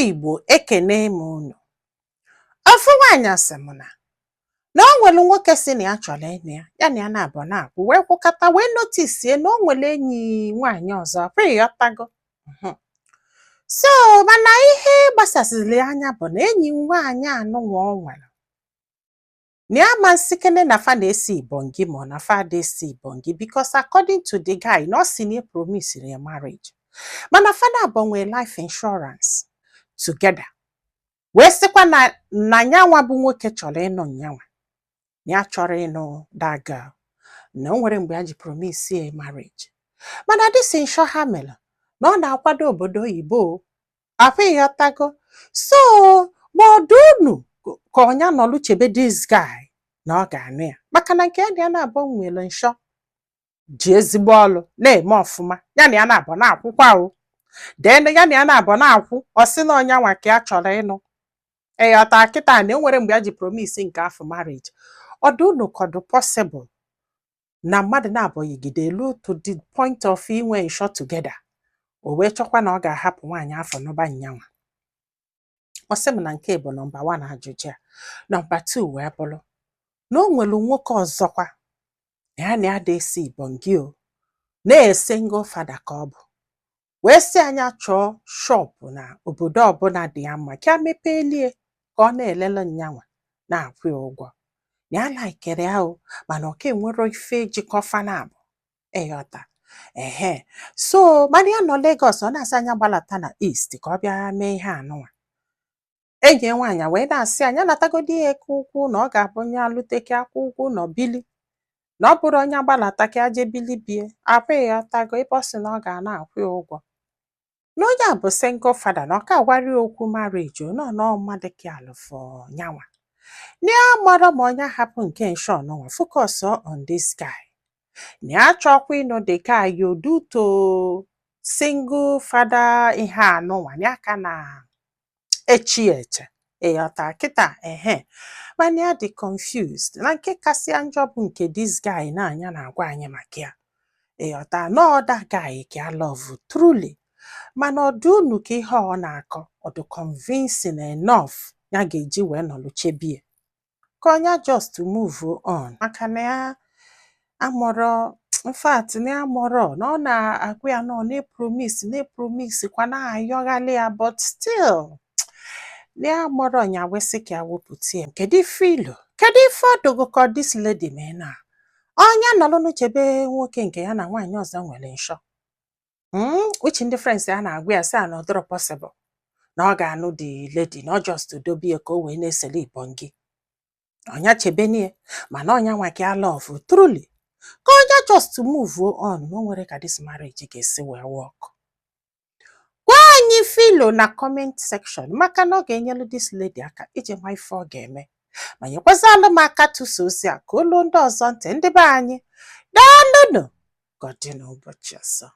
Igbo ekene m unu. Ofu nwaanyị asị m na o nwere nwoke si na ya chọrọ ịnụ ya na ya na-abụ na-abụ wee kwụkọta wee notisie na o nwere enyi nwaanyị ọzọ ịghọtago. So mana ihe gbasasịrị anya bụ na enyi nwaanyị anụnwa o nwere na ya masikene na fa na-esi Ibonyi ma na fa esi Ibonyi because according to the guy na ọ si na promise ya marriage. Mana fa na-abụ nwee life insurance together. Wee sịkwa na nyanwa bụ nwoke chọrọ ịnụ nyanwa. Ya chọrọ ịnụ that girl. Na o nwere mgbe ya ji promise ya marriage. Mana this insure ha mere na ọ na-akwado obodo oyibo. Ịghọtago. So ma ọ dị unu ka ọnya nọlụ chebe this guy na ọ ga-anụ ya. Maka na nke ya na-abụ nwere nsọ ji ezigbo ọlụ na-eme ọfụma. Ya na ya na-abụ na-akwụkwa o. Then ya na ya na-abụ na-akwụ ọ sị na ọnyanwa ka ya chọrọ ịnụ. Ịghọta kịta na enwere mgbe ya ji promise nke afọ marriage. Ọ dị unu kọdụ possible na mmadụ na-abụ yigide elu to the point of inwe nsọ together. O wee chọkwa na ọ ga-ahapụ nwaanyị afọ n'ụba nyanwa. Ọ sị m na nke bụ nọmba 1 ajụjụ a. Nọmba 2 wee bụrụ na o nwere nwoke ọzọkwa ya na ya esi Ibonyi o na-single father ka ọ bụ. Wee sị anya chọọ shop na obodo ọbụla dị ya mma ka ya mepeelie ka ọ na-elele nyanwa na-akwụ ya ụgwọ. Na ya laikere ya o mana ọ ka enwero ife jikọfa na-abụ. Ịghọta. So mana ya nọ Lagos ọ na-asị anya gbalata na East ka ọ bịa mee ihe anụnwa. Enyi nwaanyị wee na-asị anya natagodi ya eke ụkwụ na ọ ga-abụ onye alụteke akwụ ụgwọ na bili. Na ọ bụrụ onye gbalata ka aje bili bie. Ịghọtago ebe ọ sị na ọ ga na-akwụ ya ụgwọ. Na onye a bụ single father na ọ ka agwari okwu marriage o nọ mmadụ ka alụfọ nyanwa. Na ya mara ma onye hapụ nke nsọ nọnwa focus on this guy. Na ya chọkwa ịnụ the guy o due to single father ihe anụnwa na ya ka na echi eche. Ịghọta kịta mana ya dị confused na nke kasị njọ bụ nke this guy na-anya na-agwa anyị maka ya. Ịghọta na other guy ka ya love truly. Mana ọ dị unu ka ihe ọ na-akọ ọ dị convincing enough ya ga-eji wee nọlụ chebie. Ka onye just move on. Maka na ya amụrụ in fact na ya amụrụ na ọ na-agwa ya nọ na-promise kwa na-ayọghalị ya but still na ya amụrụ nya wesị ka ya wepụta ya. Kedu ife ilo? Kedu ife ọ dogo ka this lady mee na? Onye nọlụ n'chebe nwoke nke ya na nwaanyị ọzọ nwere nsọ. Which in difference ya na-agwa ya sị na ọ dịrọ possible na ọ ga-anụ the lady na ọ just dobe ya ka o wee na-esele Ibonyi. Onya chebenie mana onya nwa ka ya love truly. Ka onye just move on no nwere ka this marriage ga-esi wee work. Gwa anyị filo na comment section maka na ọ ga-enyelu this lady aka iji ma ife ọ ga-eme. Ma nyekwazalụ m aka tụso ozi a ka olu ndị ọzọ ntị ndị be anyị. Daalụnụ. Gọdị n'ụbọchị ọzọ.